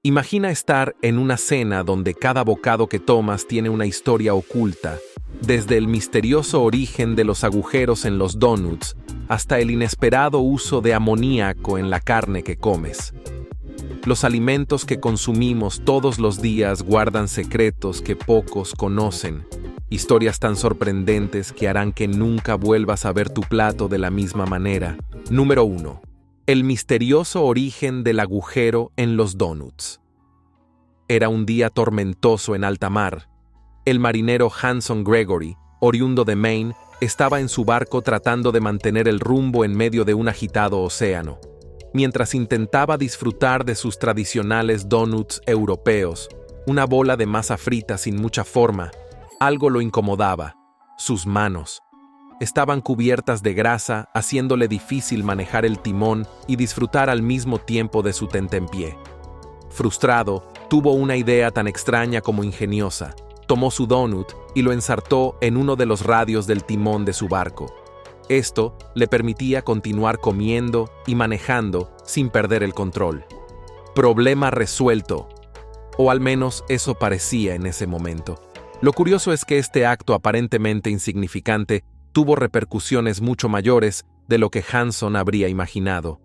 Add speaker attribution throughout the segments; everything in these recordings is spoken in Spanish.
Speaker 1: Imagina estar en una cena donde cada bocado que tomas tiene una historia oculta, desde el misterioso origen de los agujeros en los donuts hasta el inesperado uso de amoníaco en la carne que comes. Los alimentos que consumimos todos los días guardan secretos que pocos conocen, historias tan sorprendentes que harán que nunca vuelvas a ver tu plato de la misma manera. Número 1. El misterioso origen del agujero en los donuts. Era un día tormentoso en alta mar. El marinero Hanson Gregory, oriundo de Maine, estaba en su barco tratando de mantener el rumbo en medio de un agitado océano. Mientras intentaba disfrutar de sus tradicionales donuts europeos, una bola de masa frita sin mucha forma, algo lo incomodaba: sus manos. Estaban cubiertas de grasa, haciéndole difícil manejar el timón y disfrutar al mismo tiempo de su tentempié. Frustrado, tuvo una idea tan extraña como ingeniosa. Tomó su donut y lo ensartó en uno de los radios del timón de su barco. Esto le permitía continuar comiendo y manejando sin perder el control. Problema resuelto. O al menos eso parecía en ese momento. Lo curioso es que este acto aparentemente insignificante tuvo repercusiones mucho mayores de lo que Hanson habría imaginado.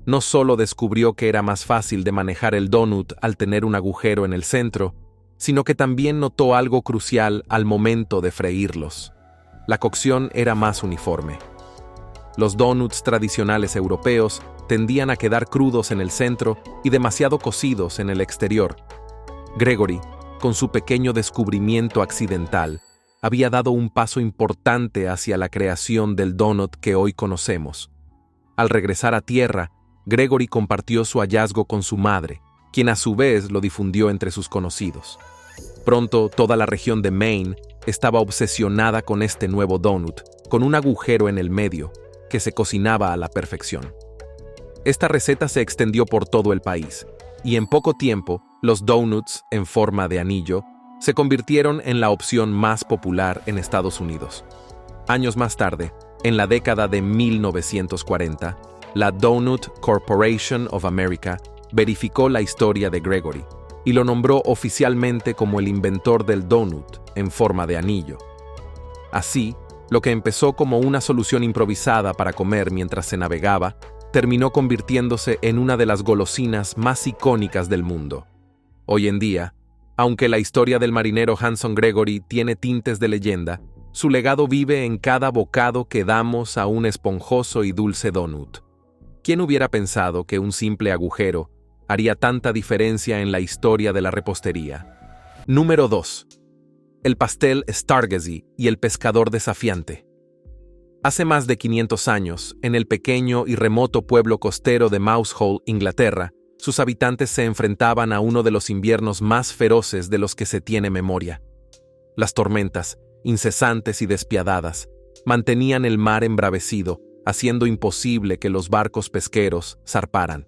Speaker 1: No solo descubrió que era más fácil de manejar el donut al tener un agujero en el centro, sino que también notó algo crucial al momento de freírlos. La cocción era más uniforme. Los donuts tradicionales europeos tendían a quedar crudos en el centro y demasiado cocidos en el exterior. Gregory, con su pequeño descubrimiento accidental, había dado un paso importante hacia la creación del donut que hoy conocemos. Al regresar a tierra, Gregory compartió su hallazgo con su madre, quien a su vez lo difundió entre sus conocidos. Pronto, toda la región de Maine estaba obsesionada con este nuevo donut, con un agujero en el medio, que se cocinaba a la perfección. Esta receta se extendió por todo el país, y en poco tiempo, los donuts en forma de anillo se convirtieron en la opción más popular en Estados Unidos. Años más tarde, en la década de 1940, la Donut Corporation of America verificó la historia de Gregory y lo nombró oficialmente como el inventor del donut en forma de anillo. Así, lo que empezó como una solución improvisada para comer mientras se navegaba, terminó convirtiéndose en una de las golosinas más icónicas del mundo. Hoy en día, aunque la historia del marinero Hanson Gregory tiene tintes de leyenda, su legado vive en cada bocado que damos a un esponjoso y dulce donut. ¿Quién hubiera pensado que un simple agujero haría tanta diferencia en la historia de la repostería? Número 2. El pastel Stargazzy y el pescador desafiante. Hace más de 500 años, en el pequeño y remoto pueblo costero de Mousehole, Inglaterra, sus habitantes se enfrentaban a uno de los inviernos más feroces de los que se tiene memoria. Las tormentas, incesantes y despiadadas, mantenían el mar embravecido, haciendo imposible que los barcos pesqueros zarparan.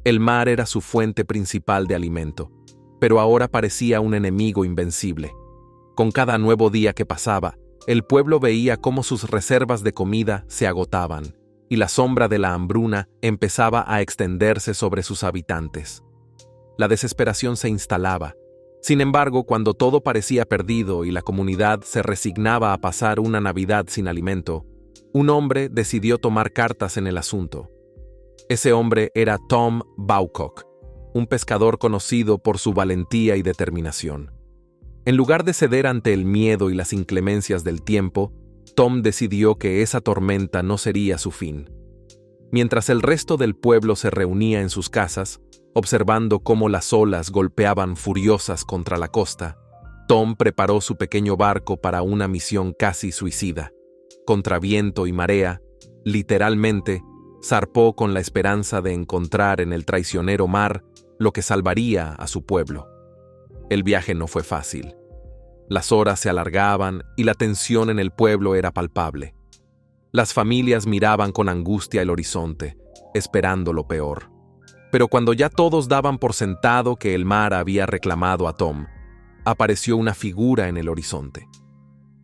Speaker 1: El mar era su fuente principal de alimento, pero ahora parecía un enemigo invencible. Con cada nuevo día que pasaba, el pueblo veía cómo sus reservas de comida se agotaban, y la sombra de la hambruna empezaba a extenderse sobre sus habitantes. La desesperación se instalaba. Sin embargo, cuando todo parecía perdido y la comunidad se resignaba a pasar una Navidad sin alimento, un hombre decidió tomar cartas en el asunto. Ese hombre era Tom Bawcock, un pescador conocido por su valentía y determinación. En lugar de ceder ante el miedo y las inclemencias del tiempo, Tom decidió que esa tormenta no sería su fin. Mientras el resto del pueblo se reunía en sus casas, observando cómo las olas golpeaban furiosas contra la costa, Tom preparó su pequeño barco para una misión casi suicida. Contra viento y marea, literalmente, zarpó con la esperanza de encontrar en el traicionero mar lo que salvaría a su pueblo. El viaje no fue fácil. Las horas se alargaban y la tensión en el pueblo era palpable. Las familias miraban con angustia el horizonte, esperando lo peor. Pero cuando ya todos daban por sentado que el mar había reclamado a Tom, apareció una figura en el horizonte.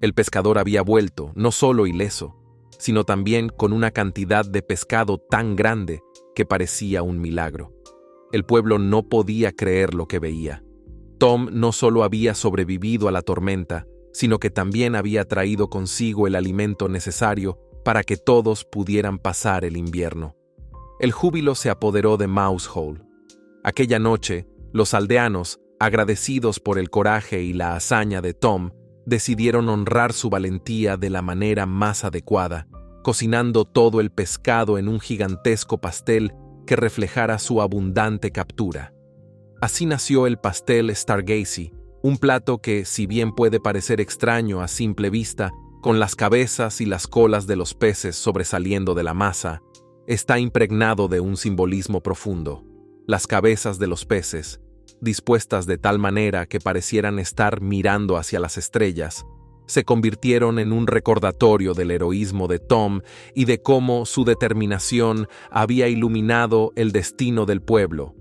Speaker 1: El pescador había vuelto, no solo ileso, sino también con una cantidad de pescado tan grande que parecía un milagro. El pueblo no podía creer lo que veía. Tom no solo había sobrevivido a la tormenta, sino que también había traído consigo el alimento necesario para que todos pudieran pasar el invierno. El júbilo se apoderó de Mouse Hole. Aquella noche, los aldeanos, agradecidos por el coraje y la hazaña de Tom, decidieron honrar su valentía de la manera más adecuada, cocinando todo el pescado en un gigantesco pastel que reflejara su abundante captura. Así nació el pastel Stargazy, un plato que, si bien puede parecer extraño a simple vista, con las cabezas y las colas de los peces sobresaliendo de la masa, está impregnado de un simbolismo profundo. Las cabezas de los peces, dispuestas de tal manera que parecieran estar mirando hacia las estrellas, se convirtieron en un recordatorio del heroísmo de Tom y de cómo su determinación había iluminado el destino del pueblo.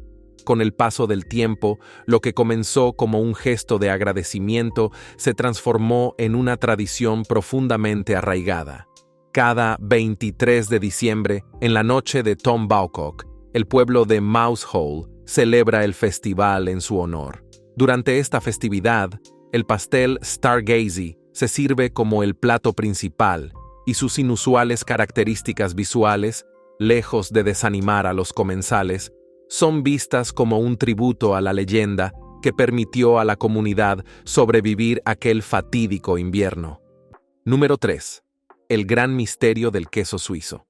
Speaker 1: Con el paso del tiempo, lo que comenzó como un gesto de agradecimiento se transformó en una tradición profundamente arraigada. Cada 23 de diciembre, en la noche de Tom Bawcock, el pueblo de Mouse Hole celebra el festival en su honor. Durante esta festividad, el pastel Stargazy se sirve como el plato principal y sus inusuales características visuales, lejos de desanimar a los comensales, son vistas como un tributo a la leyenda que permitió a la comunidad sobrevivir aquel fatídico invierno. Número 3. El gran misterio del queso suizo.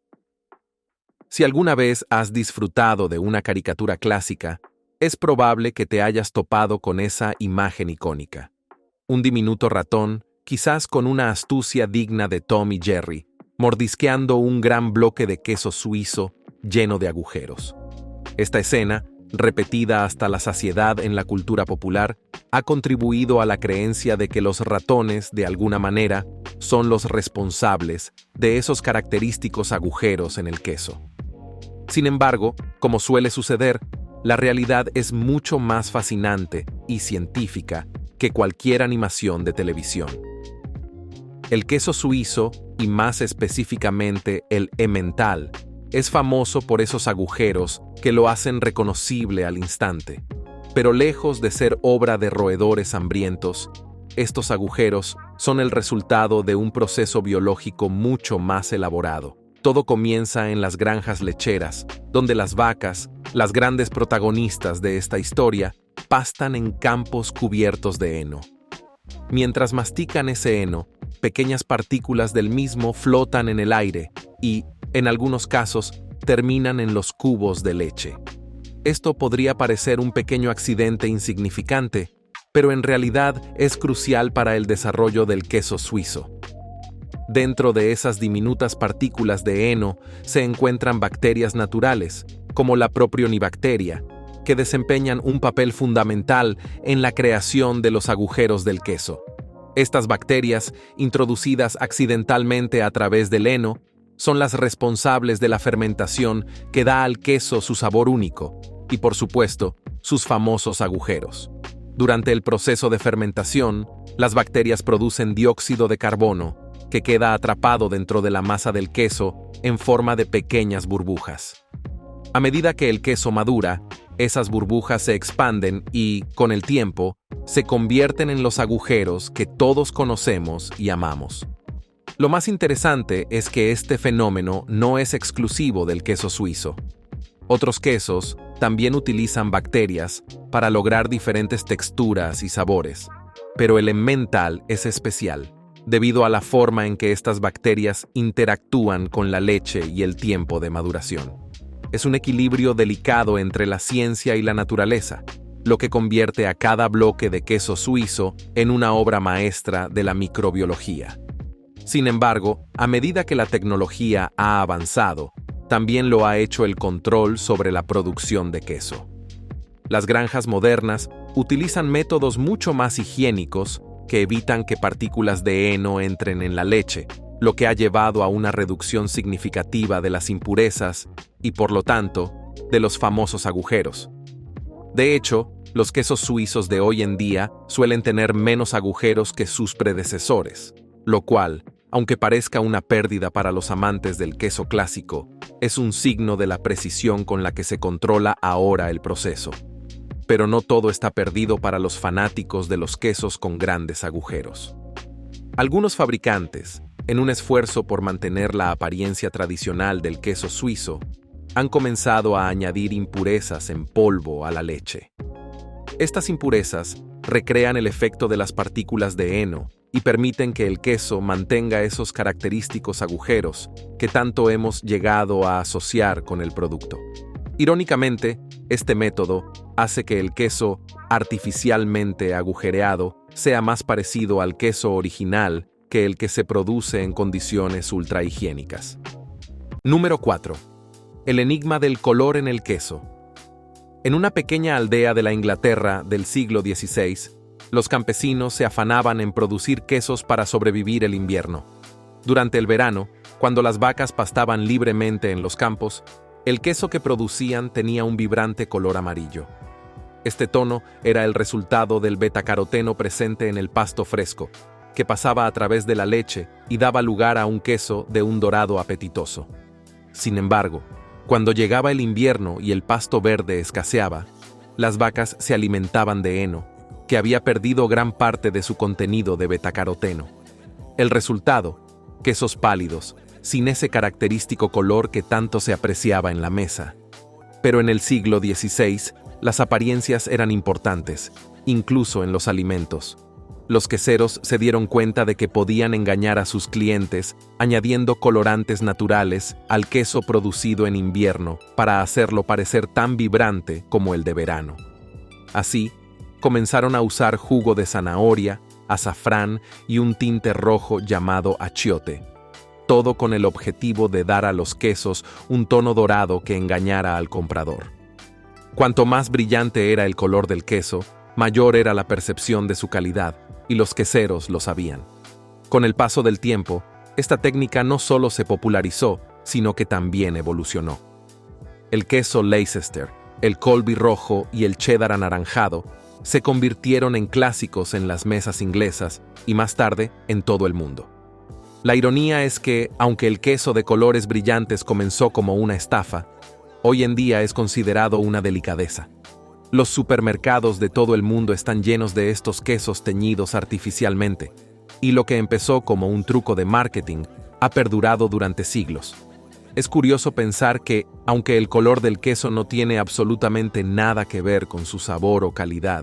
Speaker 1: Si alguna vez has disfrutado de una caricatura clásica, es probable que te hayas topado con esa imagen icónica. Un diminuto ratón, quizás con una astucia digna de Tom y Jerry, mordisqueando un gran bloque de queso suizo lleno de agujeros. Esta escena, repetida hasta la saciedad en la cultura popular, ha contribuido a la creencia de que los ratones, de alguna manera, son los responsables de esos característicos agujeros en el queso. Sin embargo, como suele suceder, la realidad es mucho más fascinante y científica que cualquier animación de televisión. El queso suizo, y más específicamente el Emmental, es famoso por esos agujeros que lo hacen reconocible al instante. Pero lejos de ser obra de roedores hambrientos, estos agujeros son el resultado de un proceso biológico mucho más elaborado. Todo comienza en las granjas lecheras, donde las vacas, las grandes protagonistas de esta historia, pastan en campos cubiertos de heno. Mientras mastican ese heno, pequeñas partículas del mismo flotan en el aire y, en algunos casos, terminan en los cubos de leche. Esto podría parecer un pequeño accidente insignificante, pero en realidad es crucial para el desarrollo del queso suizo. Dentro de esas diminutas partículas de heno se encuentran bacterias naturales, como la propionibacteria, que desempeñan un papel fundamental en la creación de los agujeros del queso. Estas bacterias, introducidas accidentalmente a través del heno, son las responsables de la fermentación que da al queso su sabor único y, por supuesto, sus famosos agujeros. Durante el proceso de fermentación, las bacterias producen dióxido de carbono, que queda atrapado dentro de la masa del queso en forma de pequeñas burbujas. A medida que el queso madura, esas burbujas se expanden y, con el tiempo, se convierten en los agujeros que todos conocemos y amamos. Lo más interesante es que este fenómeno no es exclusivo del queso suizo. Otros quesos también utilizan bacterias para lograr diferentes texturas y sabores, pero el Emmental es especial, debido a la forma en que estas bacterias interactúan con la leche y el tiempo de maduración. Es un equilibrio delicado entre la ciencia y la naturaleza, lo que convierte a cada bloque de queso suizo en una obra maestra de la microbiología. Sin embargo, a medida que la tecnología ha avanzado, también lo ha hecho el control sobre la producción de queso. Las granjas modernas utilizan métodos mucho más higiénicos que evitan que partículas de heno entren en la leche, lo que ha llevado a una reducción significativa de las impurezas y, por lo tanto, de los famosos agujeros. De hecho, los quesos suizos de hoy en día suelen tener menos agujeros que sus predecesores, lo cual, Aunque parezca una pérdida para los amantes del queso clásico, es un signo de la precisión con la que se controla ahora el proceso. Pero no todo está perdido para los fanáticos de los quesos con grandes agujeros. Algunos fabricantes, en un esfuerzo por mantener la apariencia tradicional del queso suizo, han comenzado a añadir impurezas en polvo a la leche. Estas impurezas recrean el efecto de las partículas de heno y permiten que el queso mantenga esos característicos agujeros que tanto hemos llegado a asociar con el producto. Irónicamente, este método hace que el queso artificialmente agujereado sea más parecido al queso original que el que se produce en condiciones ultrahigiénicas. Número 4. El enigma del color en el queso. En una pequeña aldea de la Inglaterra del siglo XVI, los campesinos se afanaban en producir quesos para sobrevivir el invierno. Durante el verano, cuando las vacas pastaban libremente en los campos, el queso que producían tenía un vibrante color amarillo. Este tono era el resultado del betacaroteno presente en el pasto fresco, que pasaba a través de la leche y daba lugar a un queso de un dorado apetitoso. Sin embargo, cuando llegaba el invierno y el pasto verde escaseaba, las vacas se alimentaban de heno, que había perdido gran parte de su contenido de betacaroteno. El resultado, quesos pálidos, sin ese característico color que tanto se apreciaba en la mesa. Pero en el siglo XVI, las apariencias eran importantes, incluso en los alimentos. Los queseros se dieron cuenta de que podían engañar a sus clientes añadiendo colorantes naturales al queso producido en invierno para hacerlo parecer tan vibrante como el de verano. Así, comenzaron a usar jugo de zanahoria, azafrán y un tinte rojo llamado achiote, todo con el objetivo de dar a los quesos un tono dorado que engañara al comprador. Cuanto más brillante era el color del queso, mayor era la percepción de su calidad, y los queseros lo sabían. Con el paso del tiempo, esta técnica no solo se popularizó, sino que también evolucionó. El queso Leicester, el Colby rojo y el cheddar anaranjado se convirtieron en clásicos en las mesas inglesas y más tarde en todo el mundo. La ironía es que, aunque el queso de colores brillantes comenzó como una estafa, hoy en día es considerado una delicadeza. Los supermercados de todo el mundo están llenos de estos quesos teñidos artificialmente, y lo que empezó como un truco de marketing ha perdurado durante siglos. Es curioso pensar que, aunque el color del queso no tiene absolutamente nada que ver con su sabor o calidad,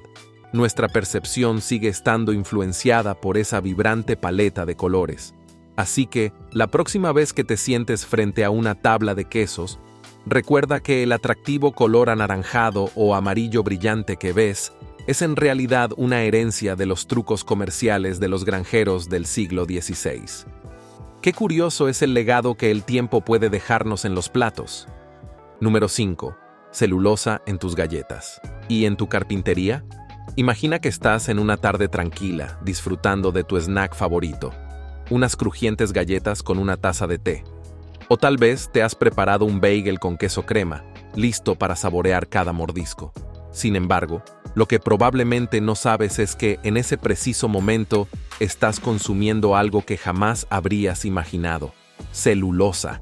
Speaker 1: nuestra percepción sigue estando influenciada por esa vibrante paleta de colores. Así que, la próxima vez que te sientes frente a una tabla de quesos, recuerda que el atractivo color anaranjado o amarillo brillante que ves es en realidad una herencia de los trucos comerciales de los granjeros del siglo XVI. Qué curioso es el legado que el tiempo puede dejarnos en los platos. Número 5. Celulosa en tus galletas. ¿Y en tu carpintería? Imagina que estás en una tarde tranquila, disfrutando de tu snack favorito, unas crujientes galletas con una taza de té. O tal vez te has preparado un bagel con queso crema, listo para saborear cada mordisco. Sin embargo, lo que probablemente no sabes es que en ese preciso momento estás consumiendo algo que jamás habrías imaginado: celulosa.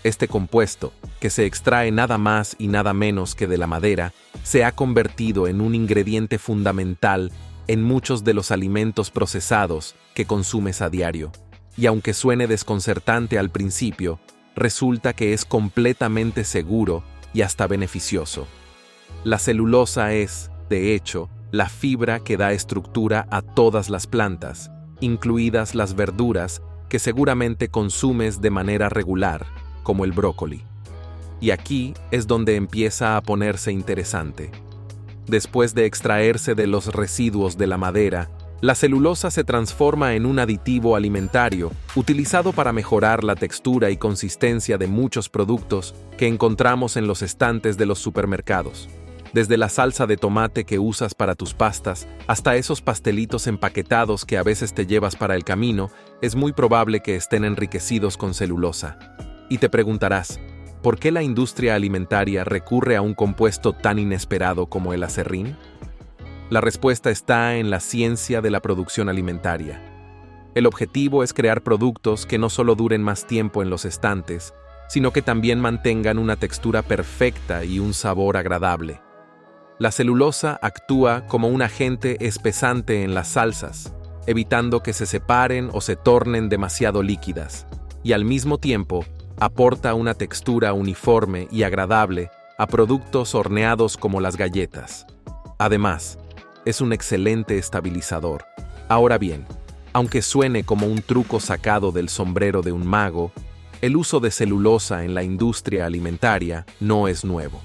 Speaker 1: Este compuesto, que se extrae nada más y nada menos que de la madera, se ha convertido en un ingrediente fundamental en muchos de los alimentos procesados que consumes a diario. Y aunque suene desconcertante al principio, resulta que es completamente seguro y hasta beneficioso. La celulosa es, de hecho, la fibra que da estructura a todas las plantas, incluidas las verduras que seguramente consumes de manera regular, como el brócoli. Y aquí es donde empieza a ponerse interesante. Después de extraerse de los residuos de la madera, la celulosa se transforma en un aditivo alimentario utilizado para mejorar la textura y consistencia de muchos productos que encontramos en los estantes de los supermercados. Desde la salsa de tomate que usas para tus pastas hasta esos pastelitos empaquetados que a veces te llevas para el camino, es muy probable que estén enriquecidos con celulosa. Y te preguntarás, ¿por qué la industria alimentaria recurre a un compuesto tan inesperado como el aserrín? La respuesta está en la ciencia de la producción alimentaria. El objetivo es crear productos que no solo duren más tiempo en los estantes, sino que también mantengan una textura perfecta y un sabor agradable. La celulosa actúa como un agente espesante en las salsas, evitando que se separen o se tornen demasiado líquidas, y al mismo tiempo aporta una textura uniforme y agradable a productos horneados como las galletas. Además, es un excelente estabilizador. Ahora bien, aunque suene como un truco sacado del sombrero de un mago, el uso de celulosa en la industria alimentaria no es nuevo.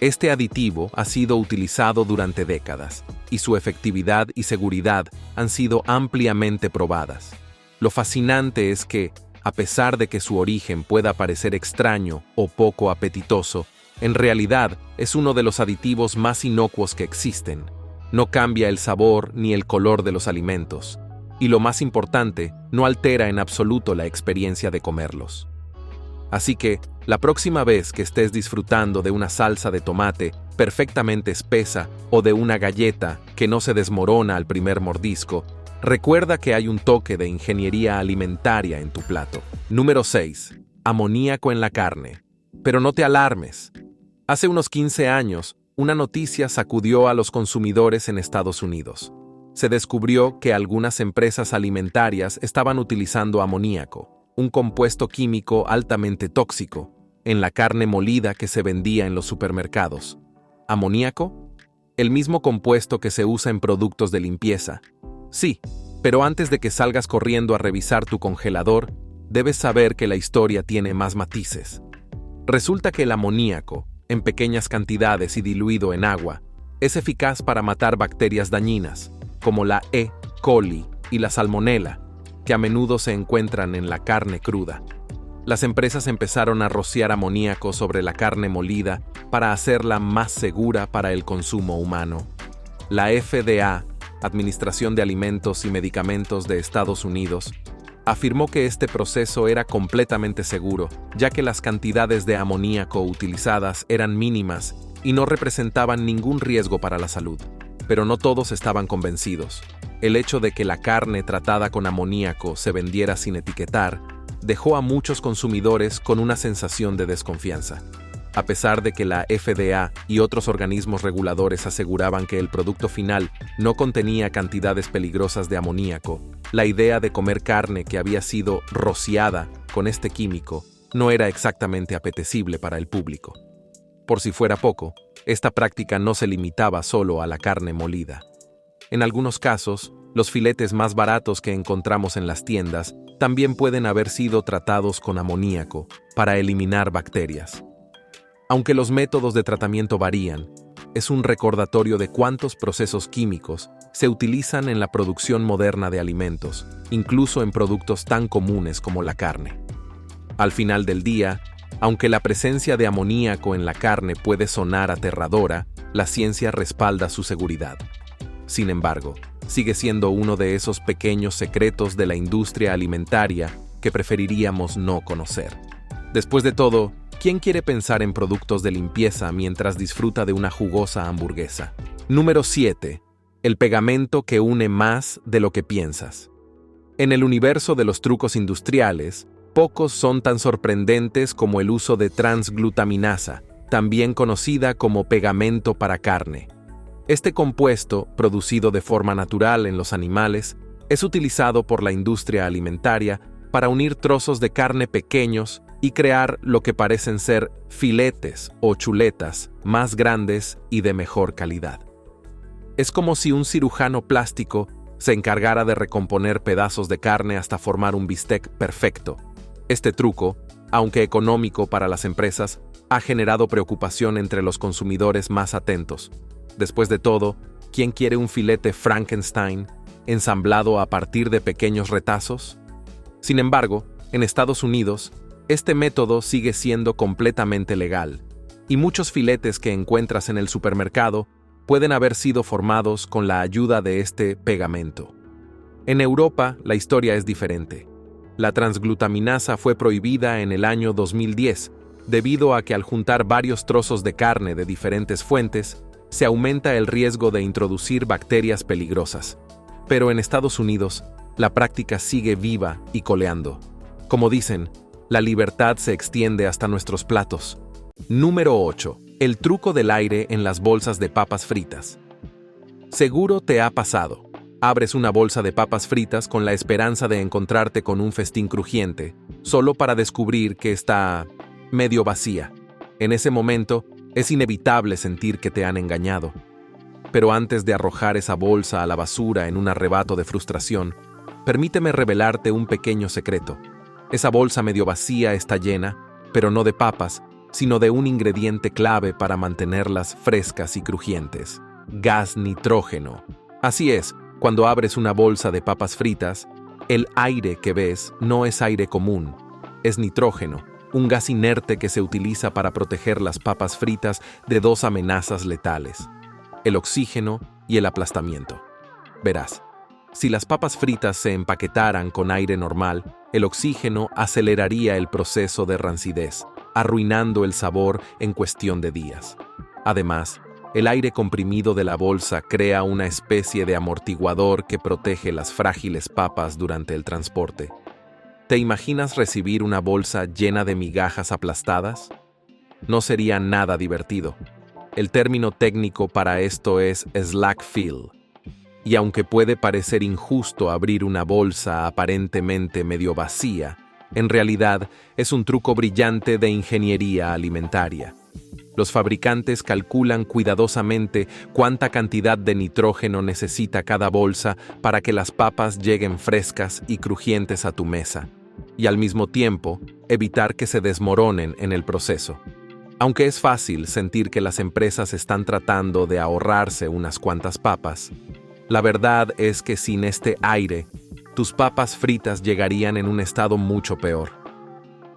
Speaker 1: Este aditivo ha sido utilizado durante décadas, y su efectividad y seguridad han sido ampliamente probadas. Lo fascinante es que, a pesar de que su origen pueda parecer extraño o poco apetitoso, en realidad es uno de los aditivos más inocuos que existen. No cambia el sabor ni el color de los alimentos, y lo más importante, no altera en absoluto la experiencia de comerlos. Así que, la próxima vez que estés disfrutando de una salsa de tomate perfectamente espesa o de una galleta que no se desmorona al primer mordisco, recuerda que hay un toque de ingeniería alimentaria en tu plato. Número 6. Amoníaco en la carne. Pero no te alarmes. Hace unos 15 años, una noticia sacudió a los consumidores en Estados Unidos. Se descubrió que algunas empresas alimentarias estaban utilizando amoníaco, un compuesto químico altamente tóxico, en la carne molida que se vendía en los supermercados. ¿Amoníaco? El mismo compuesto que se usa en productos de limpieza. Sí, pero antes de que salgas corriendo a revisar tu congelador, debes saber que la historia tiene más matices. Resulta que el amoníaco, en pequeñas cantidades y diluido en agua, es eficaz para matar bacterias dañinas, como la E. coli y la salmonela, que a menudo se encuentran en la carne cruda. Las empresas empezaron a rociar amoníaco sobre la carne molida para hacerla más segura para el consumo humano. La FDA, Administración de Alimentos y Medicamentos de Estados Unidos, afirmó que este proceso era completamente seguro, ya que las cantidades de amoníaco utilizadas eran mínimas y no representaban ningún riesgo para la salud. Pero no todos estaban convencidos. El hecho de que la carne tratada con amoníaco se vendiera sin etiquetar dejó a muchos consumidores con una sensación de desconfianza. A pesar de que la FDA y otros organismos reguladores aseguraban que el producto final no contenía cantidades peligrosas de amoníaco, la idea de comer carne que había sido rociada con este químico no era exactamente apetecible para el público. Por si fuera poco, esta práctica no se limitaba solo a la carne molida. En algunos casos, los filetes más baratos que encontramos en las tiendas también pueden haber sido tratados con amoníaco para eliminar bacterias. Aunque los métodos de tratamiento varían, es un recordatorio de cuántos procesos químicos se utilizan en la producción moderna de alimentos, incluso en productos tan comunes como la carne. Al final del día, aunque la presencia de amoníaco en la carne puede sonar aterradora, la ciencia respalda su seguridad. Sin embargo, sigue siendo uno de esos pequeños secretos de la industria alimentaria que preferiríamos no conocer. Después de todo, ¿quién quiere pensar en productos de limpieza mientras disfruta de una jugosa hamburguesa? Número 7. El pegamento que une más de lo que piensas. En el universo de los trucos industriales, pocos son tan sorprendentes como el uso de transglutaminasa, también conocida como pegamento para carne. Este compuesto, producido de forma natural en los animales, es utilizado por la industria alimentaria para unir trozos de carne pequeños y crear lo que parecen ser filetes o chuletas más grandes y de mejor calidad. Es como si un cirujano plástico se encargara de recomponer pedazos de carne hasta formar un bistec perfecto. Este truco, aunque económico para las empresas, ha generado preocupación entre los consumidores más atentos. Después de todo, ¿quién quiere un filete Frankenstein ensamblado a partir de pequeños retazos? Sin embargo, en Estados Unidos, este método sigue siendo completamente legal, y muchos filetes que encuentras en el supermercado pueden haber sido formados con la ayuda de este pegamento. En Europa, la historia es diferente. La transglutaminasa fue prohibida en el año 2010, debido a que al juntar varios trozos de carne de diferentes fuentes, se aumenta el riesgo de introducir bacterias peligrosas. Pero en Estados Unidos, La práctica sigue viva y coleando. Como dicen, la libertad se extiende hasta nuestros platos. Número 8. El truco del aire en las bolsas de papas fritas. Seguro te ha pasado. Abres una bolsa de papas fritas con la esperanza de encontrarte con un festín crujiente, solo para descubrir que está medio vacía. En ese momento, es inevitable sentir que te han engañado. Pero antes de arrojar esa bolsa a la basura en un arrebato de frustración, permíteme revelarte un pequeño secreto. Esa bolsa medio vacía está llena, pero no de papas, sino de un ingrediente clave para mantenerlas frescas y crujientes: gas nitrógeno. Así es, cuando abres una bolsa de papas fritas, el aire que ves no es aire común, es nitrógeno, un gas inerte que se utiliza para proteger las papas fritas de dos amenazas letales: el oxígeno y el aplastamiento. Verás, si las papas fritas se empaquetaran con aire normal, el oxígeno aceleraría el proceso de rancidez, arruinando el sabor en cuestión de días. Además, el aire comprimido de la bolsa crea una especie de amortiguador que protege las frágiles papas durante el transporte. ¿Te imaginas recibir una bolsa llena de migajas aplastadas? No sería nada divertido. El término técnico para esto es slack fill. Y aunque puede parecer injusto abrir una bolsa aparentemente medio vacía, en realidad es un truco brillante de ingeniería alimentaria. Los fabricantes calculan cuidadosamente cuánta cantidad de nitrógeno necesita cada bolsa para que las papas lleguen frescas y crujientes a tu mesa, y al mismo tiempo evitar que se desmoronen en el proceso. Aunque es fácil sentir que las empresas están tratando de ahorrarse unas cuantas papas, la verdad es que sin este aire, tus papas fritas llegarían en un estado mucho peor.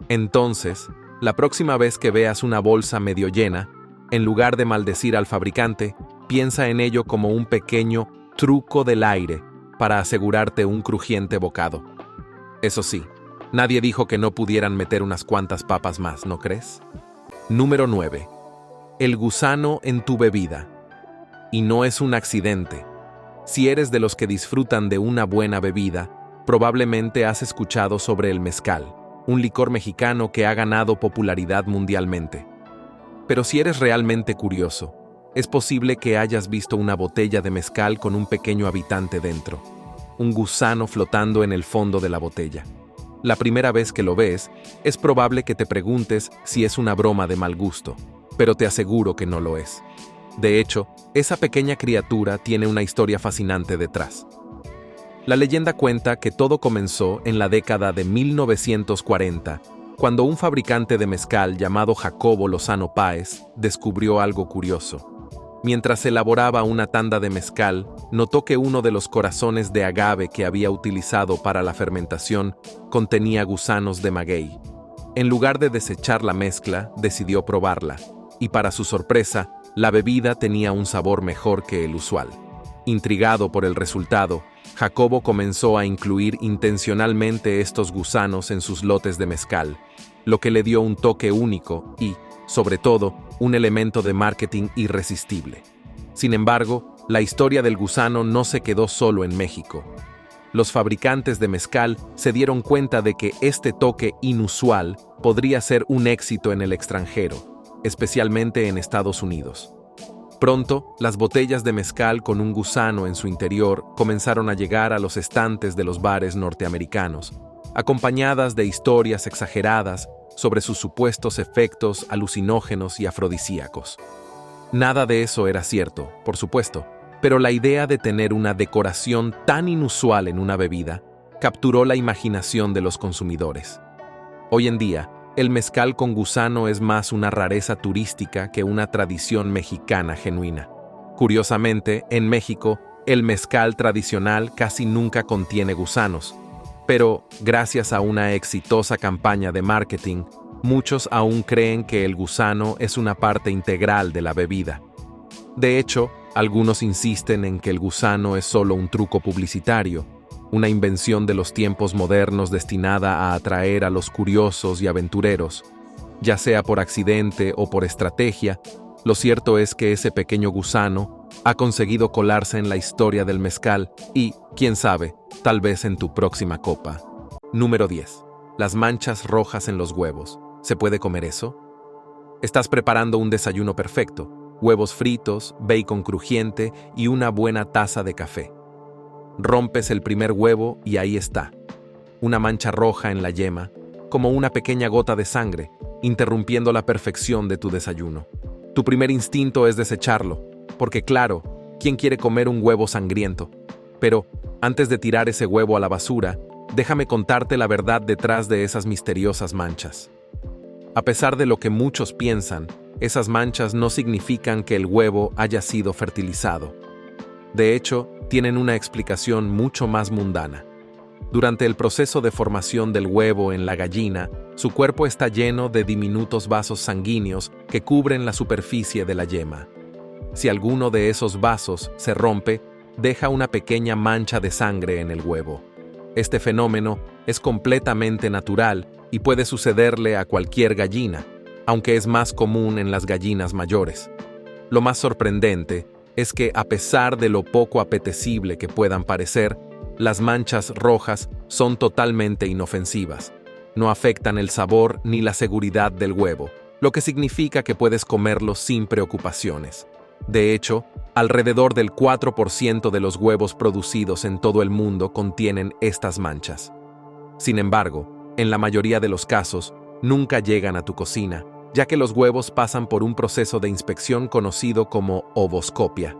Speaker 1: Entonces, la próxima vez que veas una bolsa medio llena, en lugar de maldecir al fabricante, piensa en ello como un pequeño truco del aire para asegurarte un crujiente bocado. Eso sí, nadie dijo que no pudieran meter unas cuantas papas más, ¿no crees? Número 9. El gusano en tu bebida. Y no es un accidente. Si eres de los que disfrutan de una buena bebida, probablemente has escuchado sobre el mezcal, un licor mexicano que ha ganado popularidad mundialmente. Pero si eres realmente curioso, es posible que hayas visto una botella de mezcal con un pequeño habitante dentro, un gusano flotando en el fondo de la botella. La primera vez que lo ves, es probable que te preguntes si es una broma de mal gusto, pero te aseguro que no lo es. De hecho, esa pequeña criatura tiene una historia fascinante detrás. La leyenda cuenta que todo comenzó en la década de 1940, cuando un fabricante de mezcal llamado Jacobo Lozano Páez descubrió algo curioso. Mientras elaboraba una tanda de mezcal, notó que uno de los corazones de agave que había utilizado para la fermentación contenía gusanos de maguey. En lugar de desechar la mezcla, decidió probarla, y para su sorpresa, la bebida tenía un sabor mejor que el usual. Intrigado por el resultado, Jacobo comenzó a incluir intencionalmente estos gusanos en sus lotes de mezcal, lo que le dio un toque único y, sobre todo, un elemento de marketing irresistible. Sin embargo, la historia del gusano no se quedó solo en México. Los fabricantes de mezcal se dieron cuenta de que este toque inusual podría ser un éxito en el extranjero, especialmente en Estados Unidos. Pronto, las botellas de mezcal con un gusano en su interior comenzaron a llegar a los estantes de los bares norteamericanos, acompañadas de historias exageradas sobre sus supuestos efectos alucinógenos y afrodisíacos. Nada de eso era cierto, por supuesto, pero la idea de tener una decoración tan inusual en una bebida capturó la imaginación de los consumidores. Hoy en día, el mezcal con gusano es más una rareza turística que una tradición mexicana genuina. Curiosamente, en México, el mezcal tradicional casi nunca contiene gusanos, pero gracias a una exitosa campaña de marketing, muchos aún creen que el gusano es una parte integral de la bebida. De hecho, algunos insisten en que el gusano es solo un truco publicitario, una invención de los tiempos modernos destinada a atraer a los curiosos y aventureros. Ya sea por accidente o por estrategia, lo cierto es que ese pequeño gusano ha conseguido colarse en la historia del mezcal y, quién sabe, tal vez en tu próxima copa. Número 10. Las manchas rojas en los huevos. ¿Se puede comer eso? Estás preparando un desayuno perfecto: huevos fritos, bacon crujiente y una buena taza de café. Rompes el primer huevo y ahí está, una mancha roja en la yema, como una pequeña gota de sangre, interrumpiendo la perfección de tu desayuno. Tu primer instinto es desecharlo, porque claro, ¿quién quiere comer un huevo sangriento? Pero, antes de tirar ese huevo a la basura, déjame contarte la verdad detrás de esas misteriosas manchas. A pesar de lo que muchos piensan, esas manchas no significan que el huevo haya sido fertilizado. De hecho, tienen una explicación mucho más mundana. Durante el proceso de formación del huevo en la gallina, su cuerpo está lleno de diminutos vasos sanguíneos que cubren la superficie de la yema. Si alguno de esos vasos se rompe, deja una pequeña mancha de sangre en el huevo. Este fenómeno es completamente natural y puede sucederle a cualquier gallina, aunque es más común en las gallinas mayores. Lo más sorprendente es que, a pesar de lo poco apetecible que puedan parecer, las manchas rojas son totalmente inofensivas. No afectan el sabor ni la seguridad del huevo, lo que significa que puedes comerlo sin preocupaciones. De hecho, alrededor del 4% de los huevos producidos en todo el mundo contienen estas manchas. Sin embargo, en la mayoría de los casos, nunca llegan a tu cocina, ya que los huevos pasan por un proceso de inspección conocido como ovoscopia.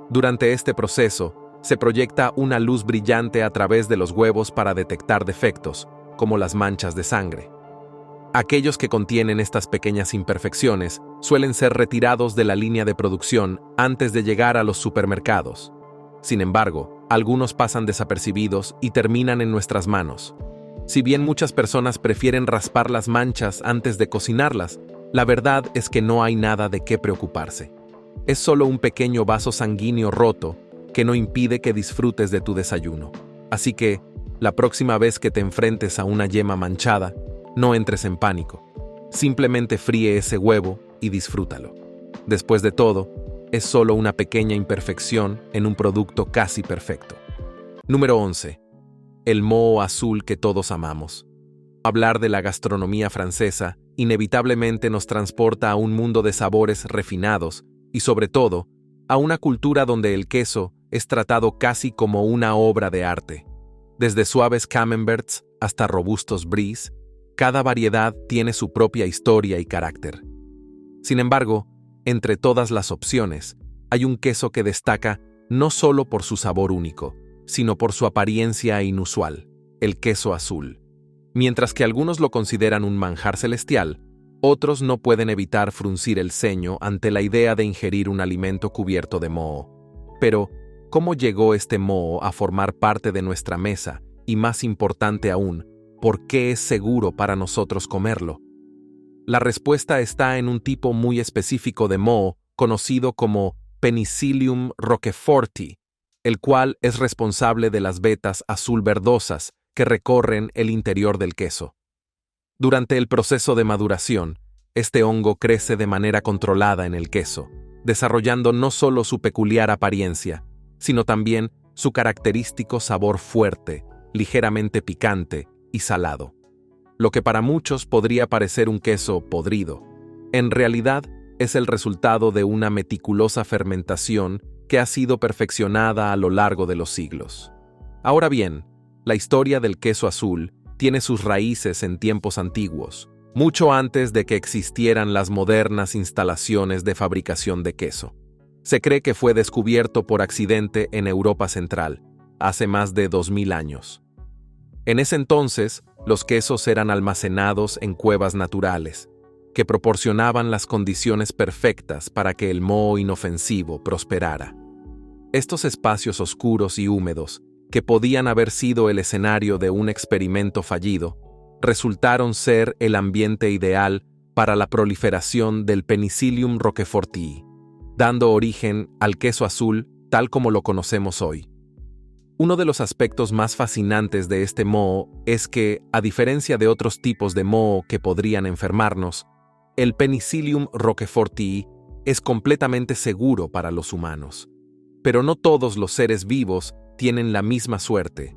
Speaker 1: Durante este proceso, se proyecta una luz brillante a través de los huevos para detectar defectos, como las manchas de sangre. Aquellos que contienen estas pequeñas imperfecciones suelen ser retirados de la línea de producción antes de llegar a los supermercados. Sin embargo, algunos pasan desapercibidos y terminan en nuestras manos. Si bien muchas personas prefieren raspar las manchas antes de cocinarlas, la verdad es que no hay nada de qué preocuparse. Es solo un pequeño vaso sanguíneo roto que no impide que disfrutes de tu desayuno. Así que, la próxima vez que te enfrentes a una yema manchada, no entres en pánico. Simplemente fríe ese huevo y disfrútalo. Después de todo, es solo una pequeña imperfección en un producto casi perfecto. Número 11. El moho azul que todos amamos. Hablar de la gastronomía francesa inevitablemente nos transporta a un mundo de sabores refinados y, sobre todo, a una cultura donde el queso es tratado casi como una obra de arte. Desde suaves camemberts hasta robustos bries, cada variedad tiene su propia historia y carácter. Sin embargo, entre todas las opciones, hay un queso que destaca no solo por su sabor único, sino por su apariencia inusual: el queso azul. Mientras que algunos lo consideran un manjar celestial, otros no pueden evitar fruncir el ceño ante la idea de ingerir un alimento cubierto de moho. Pero, ¿cómo llegó este moho a formar parte de nuestra mesa? Y más importante aún, ¿por qué es seguro para nosotros comerlo? La respuesta está en un tipo muy específico de moho conocido como Penicillium roqueforti, el cual es responsable de las vetas azul-verdosas que recorren el interior del queso. Durante el proceso de maduración, este hongo crece de manera controlada en el queso, desarrollando no solo su peculiar apariencia, sino también su característico sabor fuerte, ligeramente picante y salado. Lo que para muchos podría parecer un queso podrido, en realidad es el resultado de una meticulosa fermentación que ha sido perfeccionada a lo largo de los siglos. Ahora bien, la historia del queso azul tiene sus raíces en tiempos antiguos, mucho antes de que existieran las modernas instalaciones de fabricación de queso. Se cree que fue descubierto por accidente en Europa Central, hace más de 2000 años. En ese entonces, los quesos eran almacenados en cuevas naturales, que proporcionaban las condiciones perfectas para que el moho inofensivo prosperara. Estos espacios oscuros y húmedos, que podían haber sido el escenario de un experimento fallido, resultaron ser el ambiente ideal para la proliferación del Penicillium roquefortii, dando origen al queso azul tal como lo conocemos hoy. Uno de los aspectos más fascinantes de este moho es que, a diferencia de otros tipos de moho que podrían enfermarnos, el Penicillium roquefortii es completamente seguro para los humanos. Pero no todos los seres vivos tienen la misma suerte.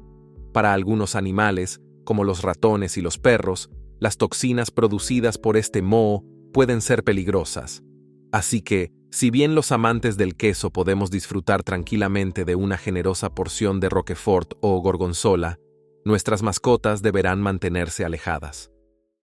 Speaker 1: Para algunos animales, como los ratones y los perros, las toxinas producidas por este moho pueden ser peligrosas. Así que, si bien los amantes del queso podemos disfrutar tranquilamente de una generosa porción de Roquefort o Gorgonzola, nuestras mascotas deberán mantenerse alejadas.